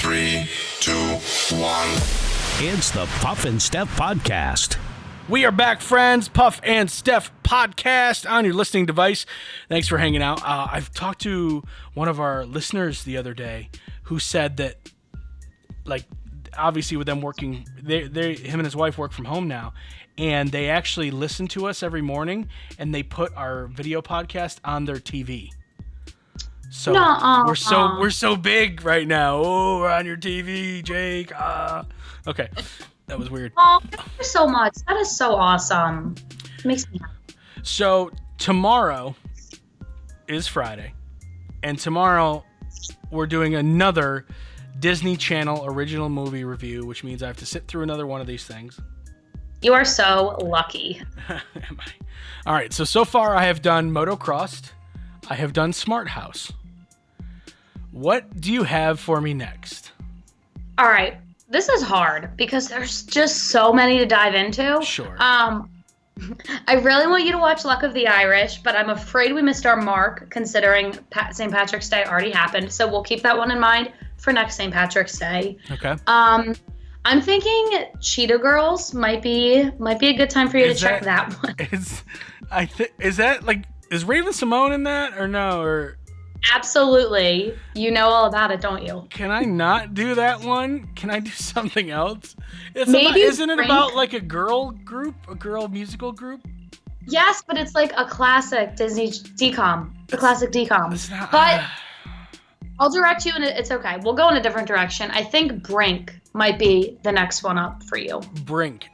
3, 2, 1. It's the Puff and Steph Podcast. We are back, friends. Puff and Steph Podcast on your listening device. Thanks for hanging out. I've talked to one of our listeners the other day who said that, like, obviously with them working, him and his wife work from home now, and they actually listen to us every morning, and they put our video podcast on their TV. So we're so big right now. Oh, we're on your TV, Jake. Okay, that was weird. Oh, thank you so much. That is so awesome. It makes me happy. So tomorrow is Friday, and tomorrow we're doing another Disney Channel original movie review, which means I have to sit through another one of these things. You are so lucky. Am I? All right, so far I have done Motocrossed. I have done Smart House. What do you have for me next? All right. This is hard because there's just so many to dive into. Sure. I really want you to watch Luck of the Irish, but I'm afraid we missed our mark considering St. Patrick's Day already happened. So we'll keep that one in mind for next St. Patrick's Day. Okay. I'm thinking Cheetah Girls might be a good time for you to check that one. Is Raven Simone in that or no? Or Absolutely. You know all about it, don't you? can I not do that one? Can I do something else? Maybe about like a girl group, a girl musical group? Yes, but it's like a classic Disney DCOM. The classic DCOM. It's not. But I'll direct you, and it's okay. We'll go in a different direction. I think Brink might be the next one up for you. Brink.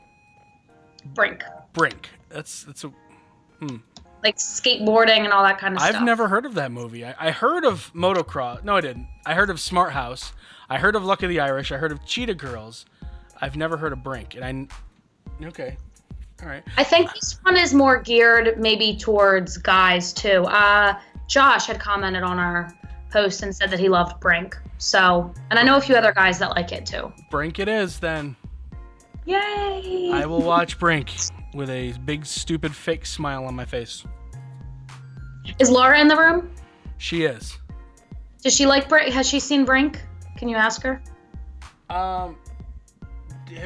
That's a. Like skateboarding and all that kind of stuff. I've never heard of that movie. I heard of Motocross. No, I didn't. I heard of Smart House. I heard of Luck of the Irish. I heard of Cheetah Girls. I've never heard of Brink. Okay. All right. I think this one is more geared maybe towards guys too. Josh had commented on our post and said that he loved Brink. So, and I know a few other guys that like it too. Brink it is then. Yay! I will watch Brink with a big, stupid, fake smile on my face. Is Laura in the room? She is. Does she like Brink? Has she seen Brink? Can you ask her? Have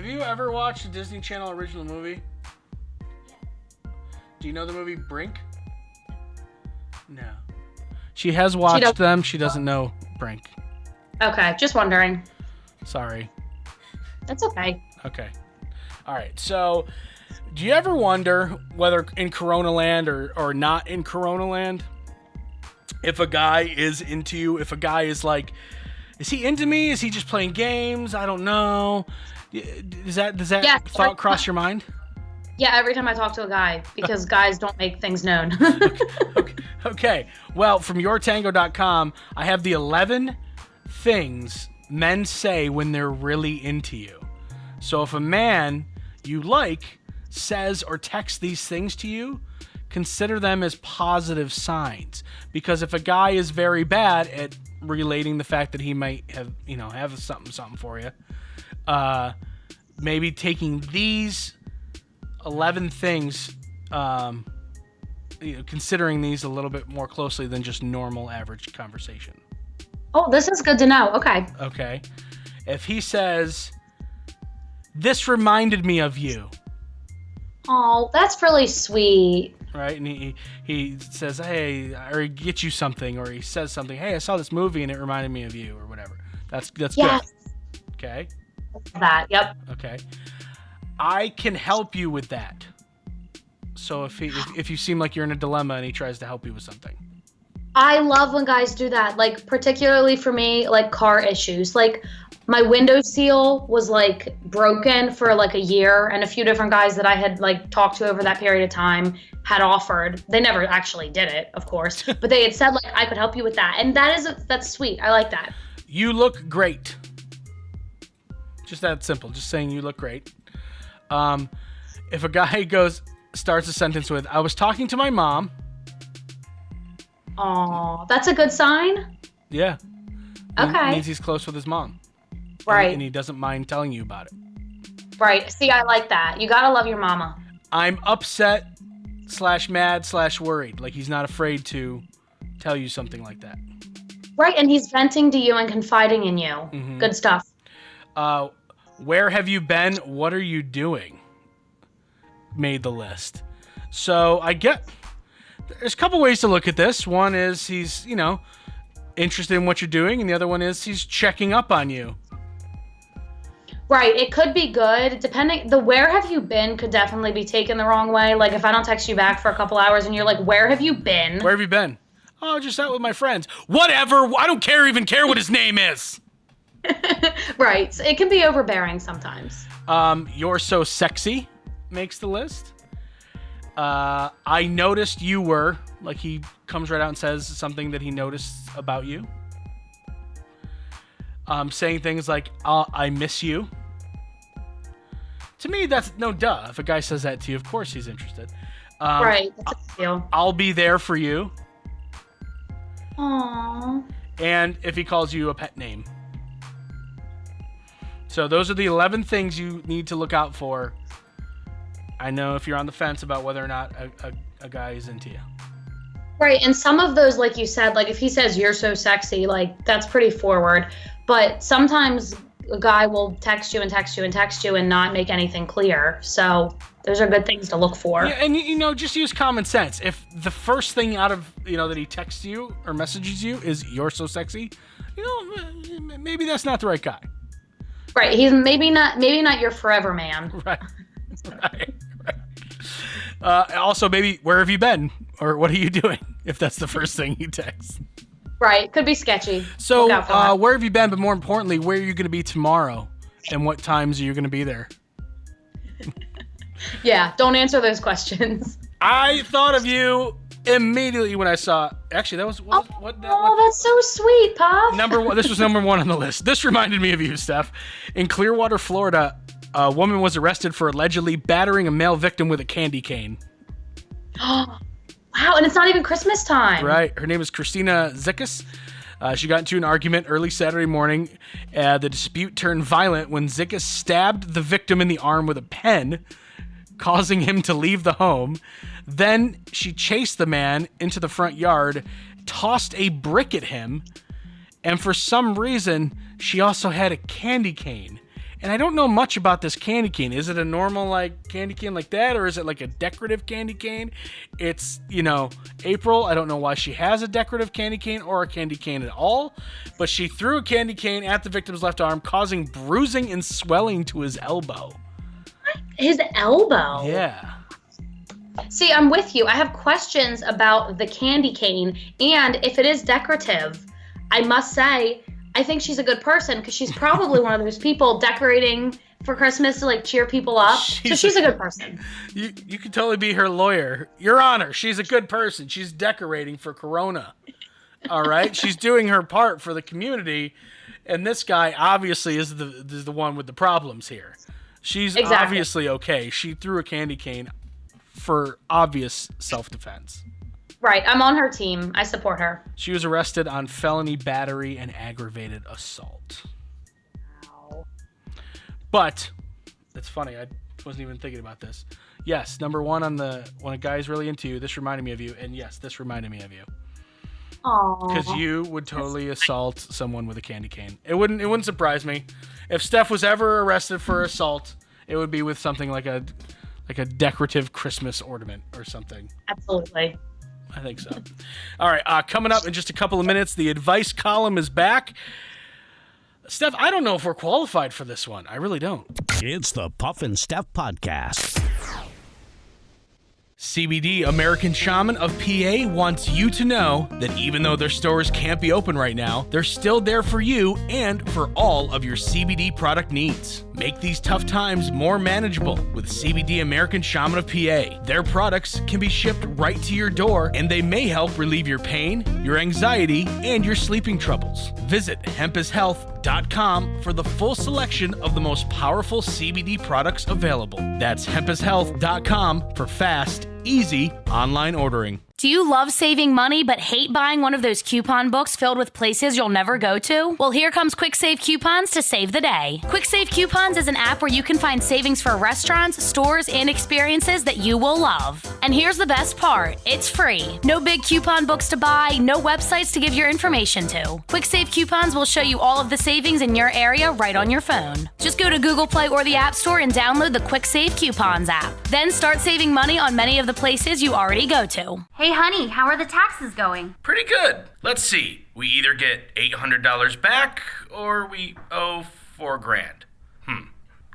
you ever watched a Disney Channel original movie? Do you know the movie Brink? No. She has watched them. She doesn't know Brink. Okay, just wondering. Sorry. That's okay. Okay. All right. So, do you ever wonder whether in Corona Land or not in Corona Land, if a guy is into you, if a guy is like, is he into me? Is he just playing games? I don't know. Does that thought cross your mind? Yeah, every time I talk to a guy, because guys don't make things known. Okay. Well, from yourtango.com, I have the 11 things men say when they're really into you. So if a man you like says or texts these things to you, consider them as positive signs. Because if a guy is very bad at relating the fact that he might have something for you, maybe taking these 11 things, considering these a little bit more closely than just normal average conversation. Oh, this is good to know. Okay. Okay. If he says, "This reminded me of you." Oh, that's really sweet. Right? And he says, "Hey," or he gets you something, or he says something, "Hey, I saw this movie and it reminded me of you," or whatever. That's yes. good. Okay. That. Yep. Okay. I can help you with that. So if you seem like you're in a dilemma and he tries to help you with something. I love when guys do that. Like, particularly for me, like car issues. Like, my window seal was like broken for like a year, and a few different guys that I had like talked to over that period of time had offered. They never actually did it, of course, but they had said like I could help you with that, and that's sweet. I like that. You look great. Just that simple. Just saying you look great. If a guy starts a sentence with, "I was talking to my mom." Oh, that's a good sign. Yeah. Okay. It means he's close with his mom. Right. And he doesn't mind telling you about it. Right. See, I like that. You gotta love your mama. I'm upset /mad/worried. Like he's not afraid to tell you something like that. Right, and he's venting to you and confiding in you. Mm-hmm. Good stuff. Where have you been? What are you doing? Made the list. So there's a couple ways to look at this. One is he's, interested in what you're doing, and the other one is he's checking up on you. Right, it could be good, depending. The where have you been could definitely be taken the wrong way. Like, if I don't text you back for a couple hours and you're like, where have you been? Where have you been? Oh, just out with my friends. Whatever, I don't even care what his name is. Right, so it can be overbearing sometimes. You're so sexy makes the list. I noticed you were, like, he comes right out and says something that he noticed about you. Saying things like, I miss you. To me, that's no duh. If a guy says that to you, of course he's interested. Right, that's a big deal. I'll be there for you. Aww. And if he calls you a pet name. So those are the 11 things you need to look out for. I know if you're on the fence about whether or not a guy is into you. Right, and some of those, like you said, like if he says you're so sexy, like that's pretty forward. But sometimes a guy will text you and text you and text you and not make anything clear. So those are good things to look for. Yeah, and just use common sense. If the first thing out of that he texts you or messages you is "you're so sexy," maybe that's not the right guy. Right, he's maybe not your forever man. Right. Also, maybe where have you been or what are you doing? If that's the first thing he texts. Right, could be sketchy. So where have you been? But more importantly, where are you going to be tomorrow, and what times are you going to be there? Yeah, don't answer those questions. I thought of you immediately when I saw. Actually, that was what. That's so sweet, Pop. Number one. This was number one on the list. This reminded me of you, Steph. In Clearwater, Florida, a woman was arrested for allegedly battering a male victim with a candy cane. Wow, and it's not even Christmas time. Right. Her name is Christina Zickus. She got into an argument early Saturday morning. The dispute turned violent when Zickus stabbed the victim in the arm with a pen, causing him to leave the home. Then she chased the man into the front yard, tossed a brick at him, and for some reason, she also had a candy cane. And I don't know much about this candy cane. Is it a normal candy cane like that, or is it like a decorative candy cane? It's, April. I don't know why she has a decorative candy cane or a candy cane at all, but she threw a candy cane at the victim's left arm, causing bruising and swelling to his elbow. His elbow? Yeah. See, I'm with you. I have questions about the candy cane, and if it is decorative, I must say, I think she's a good person because she's probably one of those people decorating for Christmas to cheer people up. She's a good person. You could totally be her lawyer. Your Honor, she's a good person. She's decorating for Corona. All right? She's doing her part for the community, and this guy obviously is the one with the problems here. She's obviously okay. She threw a candy cane for obvious self-defense. Right, I'm on her team. I support her. She was arrested on felony battery and aggravated assault. Wow. But, it's funny, I wasn't even thinking about this. Yes, number one on when a guy's really into you, this reminded me of you, and yes, this reminded me of you. Aww. Because you would totally assault someone with a candy cane. It wouldn't surprise me. If Steph was ever arrested for assault, it would be with something like a decorative Christmas ornament or something. Absolutely. I think so. All right, coming up in just a couple of minutes, the advice column is back. Steph, I don't know if we're qualified for this one. I really don't. It's the Puff and Steph Podcast. CBD American Shaman of PA wants you to know that even though their stores can't be open right now, they're still there for you and for all of your CBD product needs. Make these tough times more manageable with CBD American Shaman of PA. Their products can be shipped right to your door, and they may help relieve your pain, your anxiety, and your sleeping troubles. Visit hempishealth.com for the full selection of the most powerful CBD products available. That's hempishealth.com for fast, easy online ordering. Do you love saving money but hate buying one of those coupon books filled with places you'll never go to? Well, here comes Quick Save Coupons to save the day. Quick Save Coupons is an app where you can find savings for restaurants, stores, and experiences that you will love. And here's the best part. It's free. No big coupon books to buy, no websites to give your information to. Quick Save Coupons will show you all of the savings in your area right on your phone. Just go to Google Play or the App Store and download the Quick Save Coupons app. Then start saving money on many of the places you already go to. Hey honey, how are the taxes going? Pretty good. Let's see. We either get $800 back or we owe $4,000.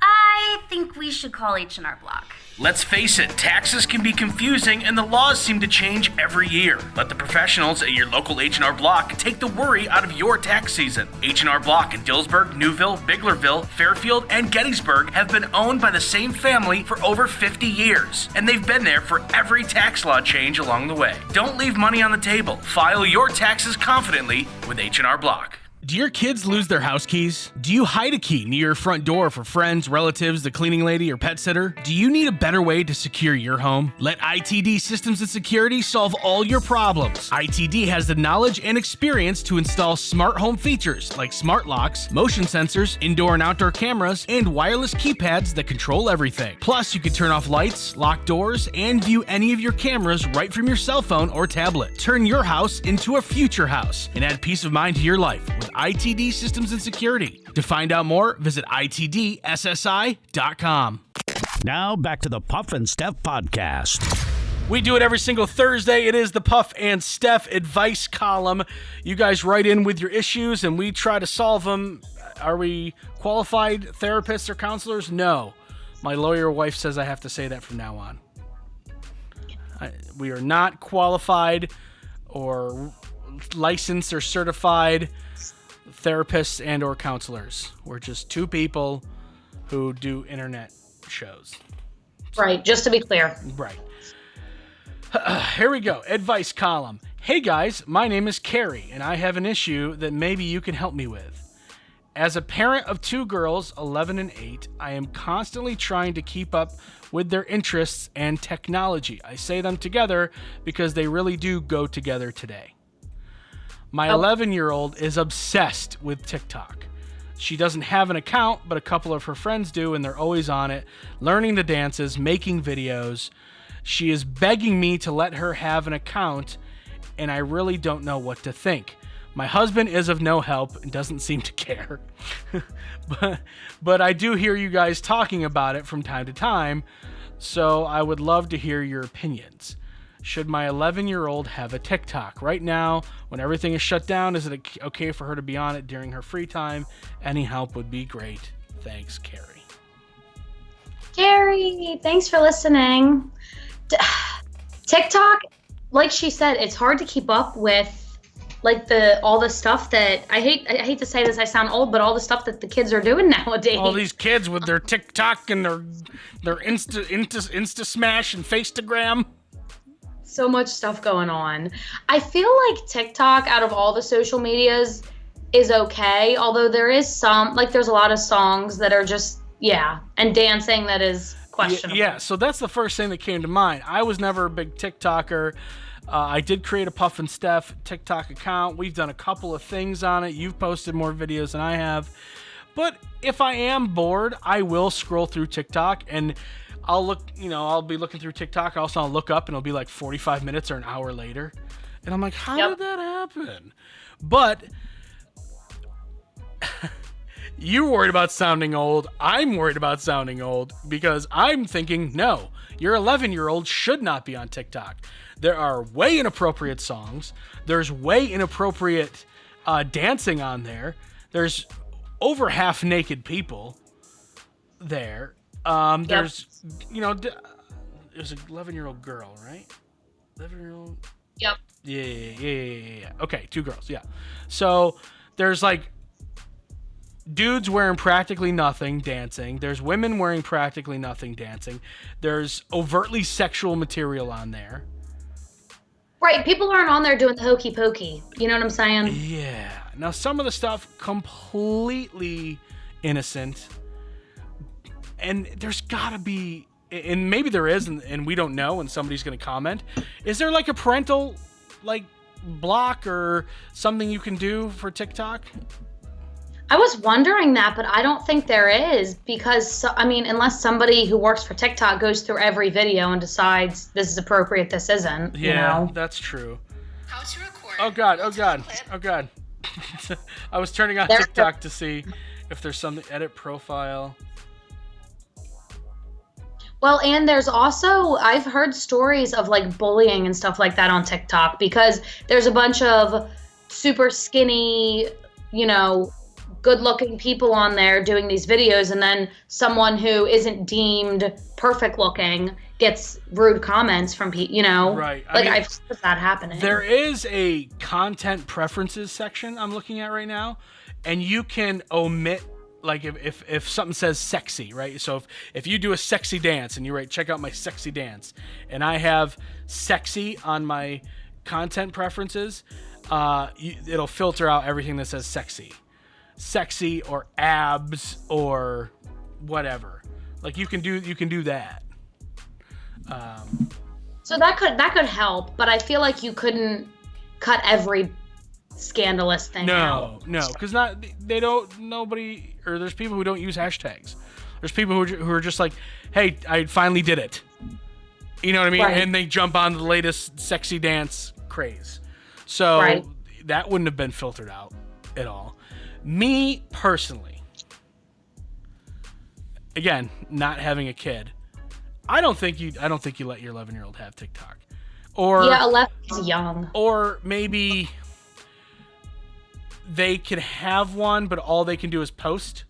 I think we should call H&R Block. Let's face it, taxes can be confusing and the laws seem to change every year. Let the professionals at your local H&R Block take the worry out of your tax season. H&R Block in Dillsburg, Newville, Biglerville, Fairfield, and Gettysburg have been owned by the same family for over 50 years, and they've been there for every tax law change along the way. Don't leave money on the table. File your taxes confidently with H&R Block. Do your kids lose their house keys? Do you hide a key near your front door for friends, relatives, the cleaning lady, or pet sitter? Do you need a better way to secure your home? Let ITD Systems and Security solve all your problems. ITD has the knowledge and experience to install smart home features like smart locks, motion sensors, indoor and outdoor cameras, and wireless keypads that control everything. Plus, you can turn off lights, lock doors, and view any of your cameras right from your cell phone or tablet. Turn your house into a future house and add peace of mind to your life with ITD Systems and Security. To find out more, visit itdssi.com. Now back to the Puff and Steph podcast. We do it every single Thursday. It is the Puff and Steph advice column. You guys write in with your issues and we try to solve them. Are we qualified therapists or counselors? No. My lawyer wife says I have to say that from now on. We are not qualified or licensed or certified therapists and or counselors. We're just two people who do internet shows. Right, just to be clear. Right. Here we go. Advice column. Hey guys, my name is Carrie, and I have an issue that maybe you can help me with. As a parent of two girls, 11 and 8, I am constantly trying to keep up with their interests and technology. I say them together because they really do go together today. My 11-year-old is obsessed with TikTok. She doesn't have an account, but a couple of her friends do, and they're always on it, learning the dances, making videos. She is begging me to let her have an account, and I really don't know what to think. My husband is of no help and doesn't seem to care. but I do hear you guys talking about it from time to time, so I would love to hear your opinions. Should my 11-year-old have a TikTok? Right now, when everything is shut down, is it okay for her to be on it during her free time? Any help would be great. Thanks, Carrie. Carrie, thanks for listening. TikTok, like she said, it's hard to keep up with, like all the stuff that I hate to say this, I sound old, but all the stuff that the kids are doing nowadays. All these kids with their TikTok and their Insta Smash and Faceagram. So much stuff going on. I feel like TikTok, out of all the social medias, is okay. Although there is some, like there's a lot of songs that are just, and dancing that is questionable. Yeah, so that's the first thing that came to mind. I was never a big TikToker. I did create a Puff and Steph TikTok account. We've done a couple of things on it. You've posted more videos than I have. But if I am bored, I will scroll through TikTok and I'll be looking through TikTok. Also, I'll look up and it'll be like 45 minutes or an hour later. And I'm like, how did that happen? But you're worried about sounding old. I'm worried about sounding old because I'm thinking, no, your 11-year-old should not be on TikTok. There are way inappropriate songs. There's way inappropriate dancing on there. There's over half naked people there. There's, it was an 11-year-old girl, right? 11-year-old? Yep. Yeah. Okay, two girls, yeah. So there's like dudes wearing practically nothing dancing. There's women wearing practically nothing dancing. There's overtly sexual material on there. Right, people aren't on there doing the hokey pokey. You know what I'm saying? Yeah. Now, some of the stuff completely innocent. And there's gotta be, and maybe there is, and we don't know, and somebody's going to comment. Is there like a parental like block or something you can do for TikTok? I was wondering that, but I don't think there is because, I mean, unless somebody who works for TikTok goes through every video and decides this is appropriate, this isn't, Yeah, you know? That's true. How to record. Oh, God. I was turning on TikTok to see if there's something, edit profile. Well, and there's also, I've heard stories of like bullying and stuff like that on TikTok because there's a bunch of super skinny, you know, good-looking people on there doing these videos, and then someone who isn't deemed perfect-looking gets rude comments from people, you know? Right. Like, I've heard that happening. There is a content preferences section I'm looking at right now, and you can omit, like, if something says sexy, right? So if you do a sexy dance, and you write, check out my sexy dance, and I have sexy on my content preferences, it'll filter out everything that says sexy or abs or whatever. Like you can do that. So that could help, but I feel like you couldn't cut every scandalous thing out. No, because nobody, or there's people who don't use hashtags. There's people who are just like, hey, I finally did it. You know what I mean? Right. And they jump on the latest sexy dance craze. So that wouldn't have been filtered out at all. Me personally, again, not having a kid, I don't think you let your 11-year-old have TikTok. Or Yeah, 11 is young. Or maybe they can have one, but all they can do is post.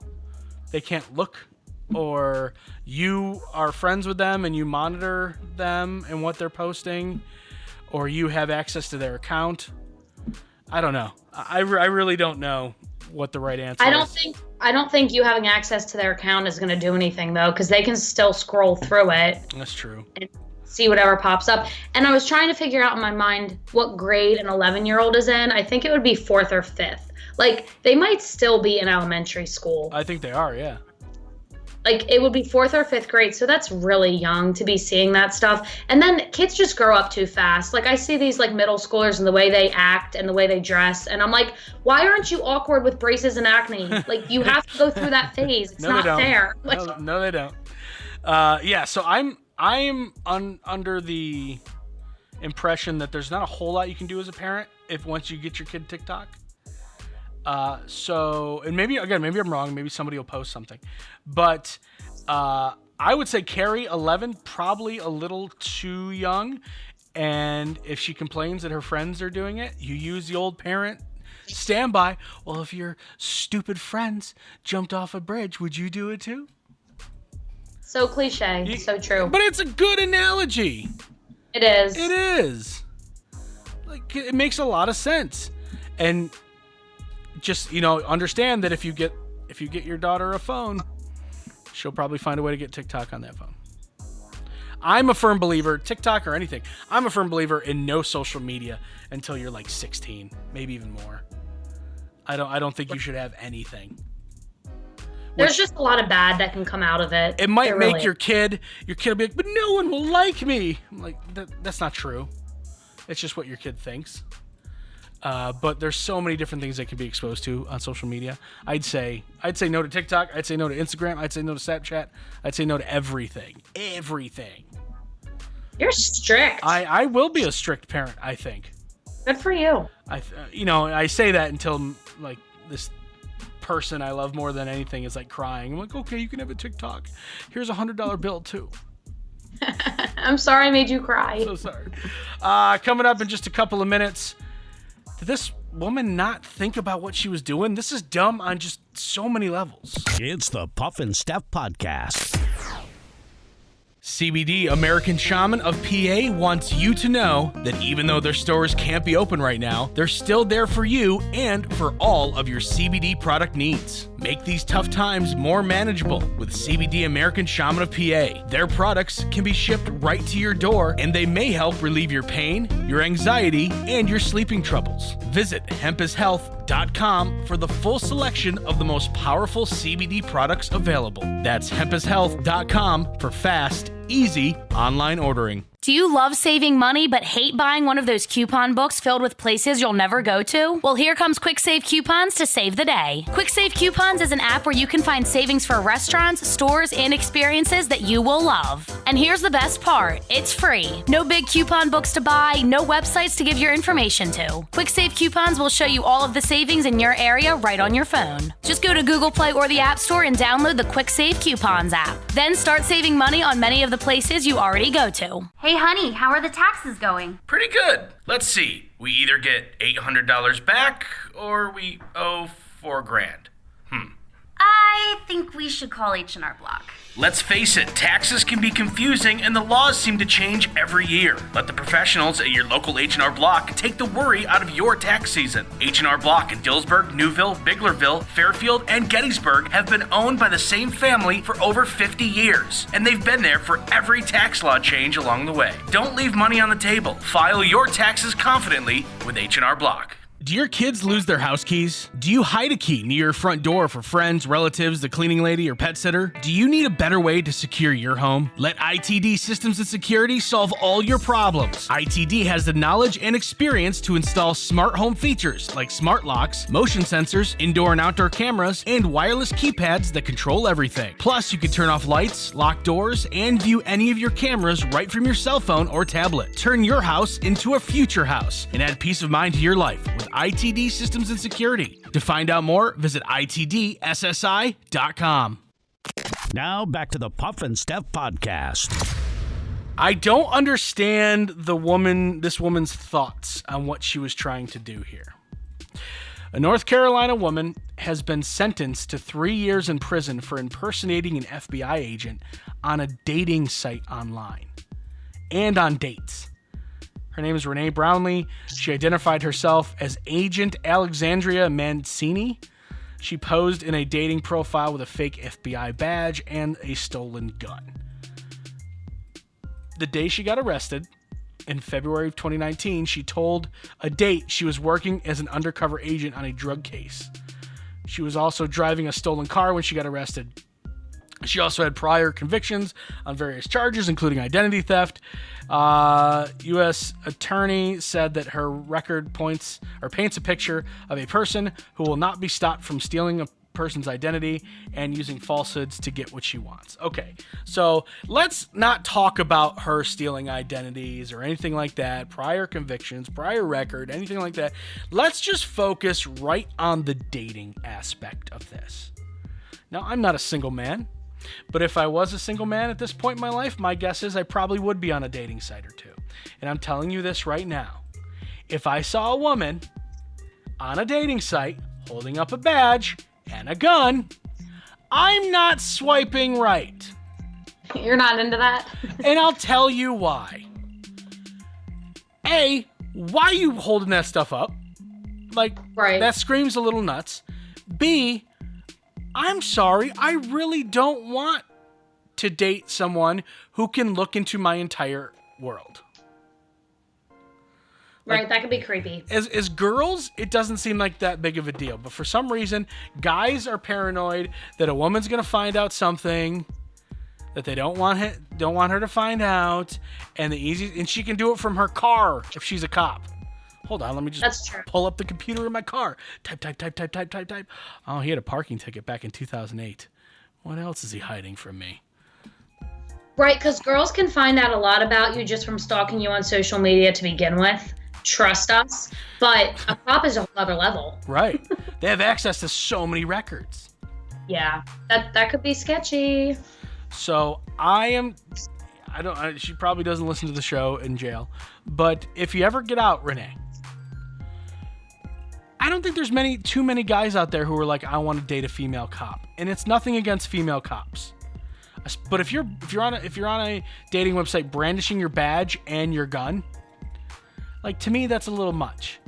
They can't look. Or you are friends with them and you monitor them and what they're posting. Or you have access to their account. I don't know. I really don't know what the right answer is. I don't think you having access to their account is going to do anything though, because they can still scroll through it. That's true. And see whatever pops up. And I was trying to figure out in my mind what grade an 11-year-old is in. I think it would be 4th or 5th. Like they might still be in elementary school. I think they are, yeah. Like it would be 4th or 5th grade, so that's really young to be seeing that stuff. And then kids just grow up too fast. Like I see these like middle schoolers and the way they act and the way they dress, and I'm like, why aren't you awkward with braces and acne? Like you have to go through that phase. It's not fair. Like, No, they don't. Yeah, so I'm under the impression that there's not a whole lot you can do as a parent once you get your kid TikTok. And maybe I'm wrong. Maybe somebody will post something, but I would say Carrie, 11, probably a little too young. And if she complains that her friends are doing it, you use the old parent standby. Well, if your stupid friends jumped off a bridge, would you do it too? so cliche, so true. But it's a good analogy. It is. It is. Like it makes a lot of sense, and just understand that if you get your daughter a phone, she'll probably find a way to get TikTok on that phone. I'm a firm believer, TikTok or anything, I'm a firm believer in no social media until you're like 16, maybe even more. I don't think you should have anything. There's just a lot of bad that can come out of it. It might make your kid will be like, but no one will like me. I'm like, that's not true. It's just what your kid thinks. But there's so many different things they can be exposed to on social media. I'd say no to TikTok. I'd say no to Instagram. I'd say no to Snapchat. I'd say no to everything. Everything. You're strict. I will be a strict parent, I think. Good for you. I say that until like this person I love more than anything is like crying. I'm like, okay, you can have a TikTok. Here's $100 bill too. I'm sorry I made you cry. So sorry. Coming up in just a couple of minutes. Did this woman not think about what she was doing? This is dumb on just so many levels. It's the Puff and Steph Podcast. CBD American Shaman of PA wants you to know that even though their stores can't be open right now, they're still there for you and for all of your CBD product needs. Make these tough times more manageable with CBD American Shaman of PA. Their products can be shipped right to your door, and they may help relieve your pain, your anxiety, and your sleeping troubles. Visit hempishealth.com for the full selection of the most powerful CBD products available. That's hempishealth.com for fast, easy online ordering. Do you love saving money but hate buying one of those coupon books filled with places you'll never go to? Well, here comes Quick Save Coupons to save the day. Quick Save Coupons is an app where you can find savings for restaurants, stores, and experiences that you will love. And here's the best part. It's free. No big coupon books to buy, no websites to give your information to. Quick Save Coupons will show you all of the savings in your area right on your phone. Just go to Google Play or the App Store and download the Quick Save Coupons app. Then start saving money on many of the places you already go to. Hey, honey, how are the taxes going? Pretty good. Let's see. We either get $800 back or we owe $4,000. I think we should call H&R Block. Let's face it, taxes can be confusing and the laws seem to change every year. Let the professionals at your local H&R Block take the worry out of your tax season. H&R Block in Dillsburg, Newville, Biglerville, Fairfield, and Gettysburg have been owned by the same family for over 50 years, and they've been there for every tax law change along the way. Don't leave money on the table. File your taxes confidently with H&R Block. Do your kids lose their house keys? Do you hide a key near your front door for friends, relatives, the cleaning lady, or pet sitter? Do you need a better way to secure your home? Let ITD Systems and Security solve all your problems. ITD has the knowledge and experience to install smart home features like smart locks, motion sensors, indoor and outdoor cameras, and wireless keypads that control everything. Plus, you can turn off lights, lock doors, and view any of your cameras right from your cell phone or tablet. Turn your house into a future house and add peace of mind to your life with ITD Systems and Security. To find out more, visit itdssi.com. Now back to the Puff and Steph podcast. I don't understand this woman's thoughts on what she was trying to do here. A North Carolina woman has been sentenced to 3 years in prison for impersonating an FBI agent on a dating site online and on dates. Her name is Renee Brownlee. She identified herself as Agent Alexandria Mancini. She posed in a dating profile with a fake FBI badge and a stolen gun. The day she got arrested, in February of 2019, she told a date she was working as an undercover agent on a drug case. She was also driving a stolen car when she got arrested. She also had prior convictions on various charges, including identity theft. U.S. attorney said that her record paints a picture of a person who will not be stopped from stealing a person's identity and using falsehoods to get what she wants. Okay, so let's not talk about her stealing identities or anything like that, prior convictions, prior record, anything like that. Let's just focus right on the dating aspect of this. Now, I'm not a single man. But if I was a single man at this point in my life, my guess is I probably would be on a dating site or two. And I'm telling you this right now. If I saw a woman on a dating site holding up a badge and a gun, I'm not swiping right. You're not into that? And I'll tell you why. A, why are you holding that stuff up? Like, Right. That screams a little nuts. B, I'm sorry, I really don't want to date someone who can look into my entire world. Right, that could be creepy. As girls, it doesn't seem like that big of a deal. But for some reason, guys are paranoid that a woman's going to find out something that they don't want her to find out. And she can do it from her car if she's a cop. Hold on, let me That's just true. pull up the computer in my car. Type. Oh, he had a parking ticket back in 2008. What else is he hiding from me? Right, because girls can find out a lot about you just from stalking you on social media to begin with. Trust us. But a cop is a whole other level. Right. They have access to so many records. Yeah, that could be sketchy. So she probably doesn't listen to the show in jail. But if you ever get out, Renee, I don't think there's too many guys out there who are like, I want to date a female cop. And it's nothing against female cops. But if you're on a dating website brandishing your badge and your gun, like, to me that's a little much.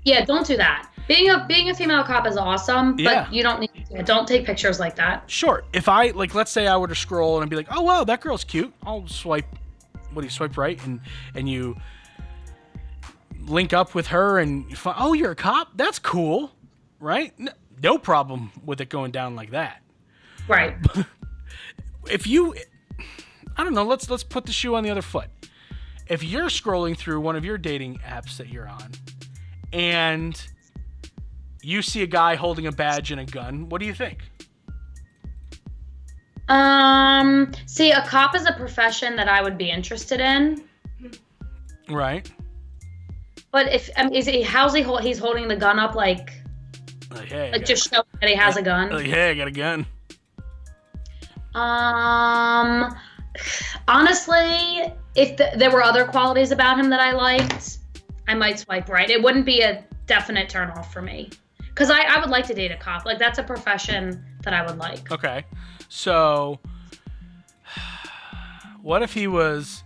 Yeah, don't do that. Being a female cop is awesome, Yeah. but you don't take pictures like that. Sure. If let's say I were to scroll and I'd be like, oh wow, that girl's cute. I'll swipe. What do you swipe right and you link up with her and you find, oh, you're a cop? That's cool, right? No problem with it going down like that. Right. I don't know. Let's put the shoe on the other foot. If you're scrolling through one of your dating apps that you're on, and you see a guy holding a badge and a gun, what do you think? See, a cop is a profession that I would be interested in. Right. But if he's holding the gun up like hey, just showing that he has a gun? Like, hey, I got a gun. Honestly, if there were other qualities about him that I liked, I might swipe right. It wouldn't be a definite turnoff for me. Because I would like to date a cop. Like, that's a profession that I would like. Okay. So, what if he was...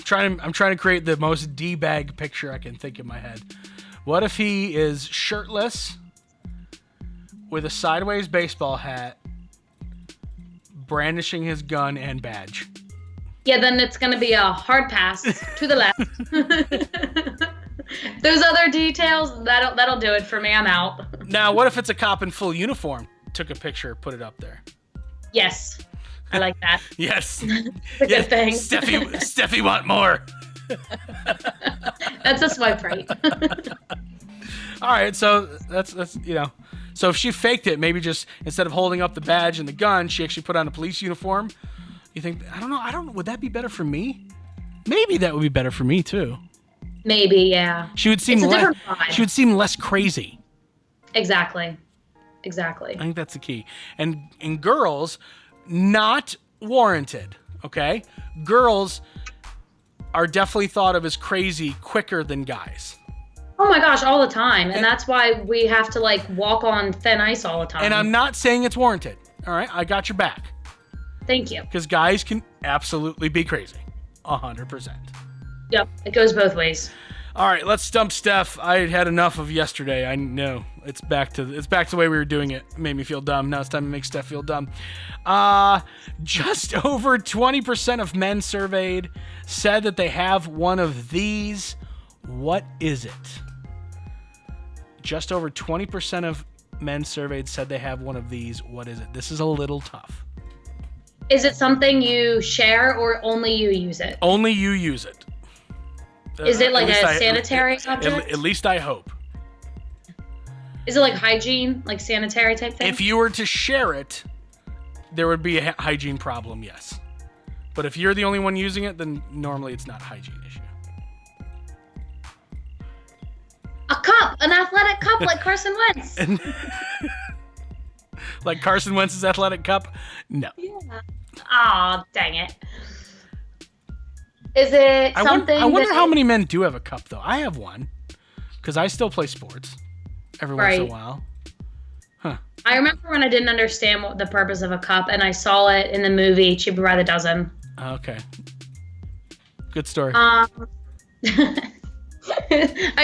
I'm trying to create the most D-bag picture I can think in my head. What if he is shirtless, with a sideways baseball hat, brandishing his gun and badge? Yeah, then it's going to be a hard pass to the left. Those other details, that'll do it for me. I'm out. Now, what if it's a cop in full uniform? Took a picture, put it up there. Yes, I like that. Yes. It's a good thing. Steffi want more. That's a swipe right. All right, so that's So if she faked it, maybe just instead of holding up the badge and the gun, she actually put on a police uniform. You think, I don't know, would that be better for me? Maybe that would be better for me too. Maybe, yeah. She would seem less crazy. Exactly. I think that's the key. And in girls, not warranted, okay? Girls are definitely thought of as crazy quicker than guys. Oh my gosh, all the time. And that's why we have to like walk on thin ice all the time. And I'm not saying it's warranted. All right, I got your back. Thank you. Because guys can absolutely be crazy. 100%. Yep, it goes both ways. All right, let's stump Steph. I had enough of yesterday. I know it's back to the way we were doing it. It made me feel dumb. Now it's time to make Steph feel dumb. Just over 20% of men surveyed said that they have one of these. What is it? Just over 20% of men surveyed said they have one of these. What is it? This is a little tough. Is it something you share or only you use it? Only you use it. Is it like a sanitary object? At least I hope. Is it like hygiene, like sanitary type thing? If you were to share it, there would be a hygiene problem, yes. But if you're the only one using it, then normally it's not a hygiene issue. A cup, an athletic cup like Carson Wentz. Like Carson Wentz's athletic cup? No. Yeah. Aw, dang it. Is it something I wonder how many men do have a cup, though. I have one, because I still play sports every once in a while. Huh. I remember when I didn't understand what the purpose of a cup, and I saw it in the movie Cheaper by the Dozen. Okay. Good story. I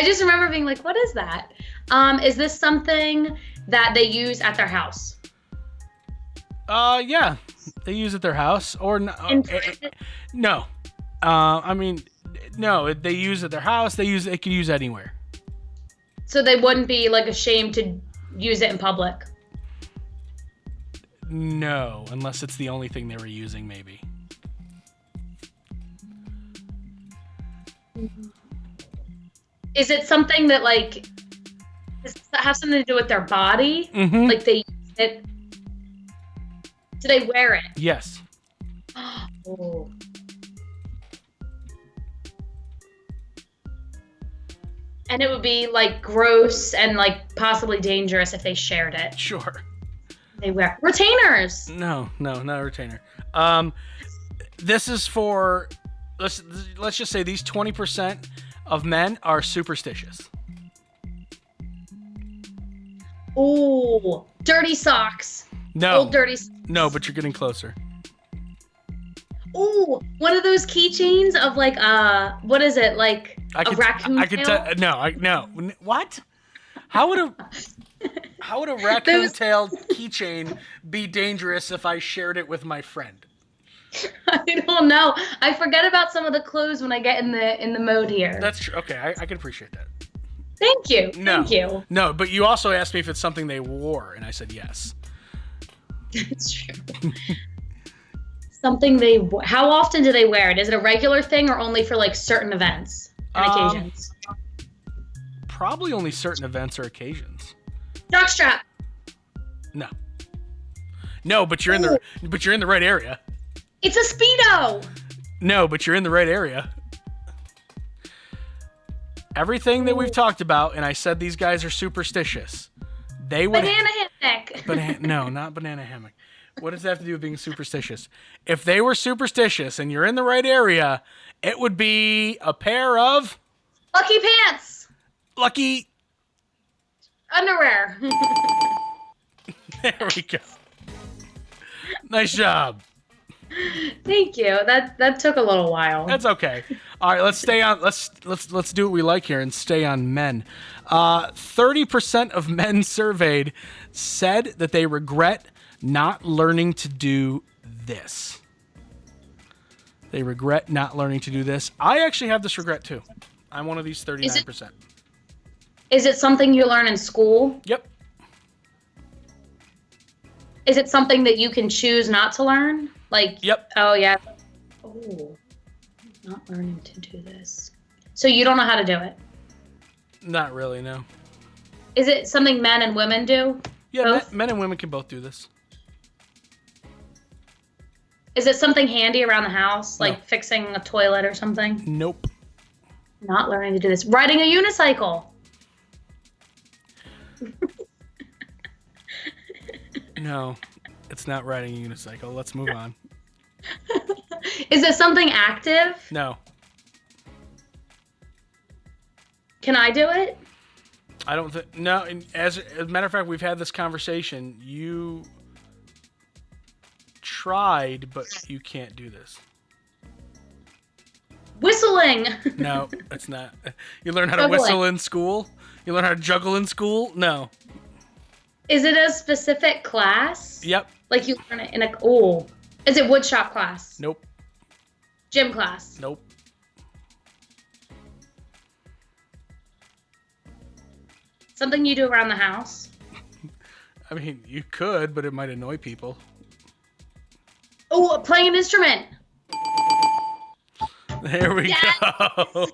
just remember being like, what is that? Is this something that they use at their house? Yeah. They use it at their house. Or no. No. No, they use it at their house. They can use it anywhere. So they wouldn't be like ashamed to use it in public? No, unless it's the only thing they were using, maybe. Is it something that like does that have something to do with their body? Mm-hmm. Like they use it? Do they wear it? Yes. Oh. And it would be like gross and like possibly dangerous if they shared it. Sure. They wear retainers. No, not a retainer. This is for let's just say these 20% of men are superstitious. Ooh, dirty socks. No. Old dirty socks. No, but you're getting closer. Ooh, one of those keychains of like what is it, like a raccoon I could tail? no. What? How would a raccoon tail keychain be dangerous if I shared it with my friend? I don't know. I forget about some of the clues when I get in the mode here. That's true. Okay, I can appreciate that. Thank you. No, Thank you. No, but you also asked me if it's something they wore, and I said yes. It's true. Something they. How often do they wear it? Is it a regular thing or only for like certain events and occasions? Probably only certain events or occasions. Jockstrap. No. No, but you're in the right area. It's a Speedo. No, but you're in the right area. Everything that we've talked about, and I said these guys are superstitious. They would Banana hammock. No, not banana hammock. What does that have to do with being superstitious? If they were superstitious and you're in the right area, it would be a pair of Lucky pants. lucky. Underwear. There we go. Nice job. Thank you. That took a little while. That's okay. All right, let's stay on. Let's do what we like here and stay on men. 30% of men surveyed said that they regret not learning to do this. They regret not learning to do this. I actually have this regret too. I'm one of these 39%. Is it something you learn in school? Yep. Is it something that you can choose not to learn? Like, Yep. Oh, yeah. Oh, not learning to do this. So you don't know how to do it? Not really, no. Is it something men and women do? Yeah, Both? men and women can both do this. Is it something handy around the house, like No. fixing a toilet or something? Nope. Not learning to do this. Riding a unicycle. No, it's not riding a unicycle. Let's move on. Is it something active? No, Can I do it? I don't think. No, and as a matter of fact, we've had this conversation. You tried, but you can't do this. Whistling. No, it's not. You learn how to Juggling. whistle in school? You learn how to juggle in school? No. Is it a specific class? Yep. Like you learn it in a. Oh. Is it woodshop class? Nope. Gym class? Nope. Something you do around the house? I mean, you could, but it might annoy people. Oh, playing an instrument. There we go.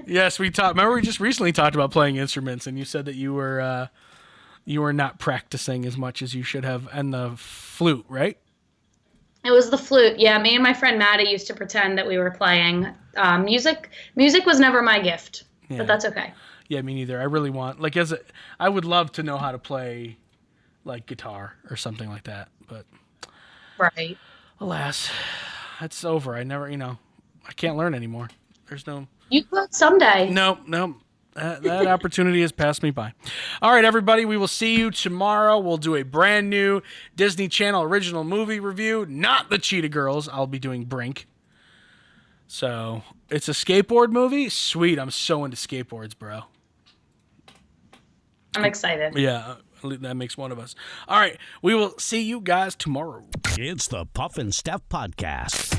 Yes, we talked. Remember, we just recently talked about playing instruments, and you said that you were not practicing as much as you should have, and the flute, right? It was the flute. Yeah, me and my friend Maddie used to pretend that we were playing music. Music was never my gift, Yeah. but that's okay. Yeah, me neither. I really want, like, I would love to know how to play, like, guitar or something like that, but Right. alas, it's over. I never, I can't learn anymore. There's no. You could someday. No. That opportunity has passed me by. All right, everybody, we will see you tomorrow. We'll do a brand new Disney Channel original movie review, not the Cheetah Girls. I'll be doing Brink. So, it's a skateboard movie? Sweet, I'm so into skateboards, bro. I'm excited. Yeah, that makes one of us. All right, we will see you guys tomorrow. It's the Puff and Steph Podcast.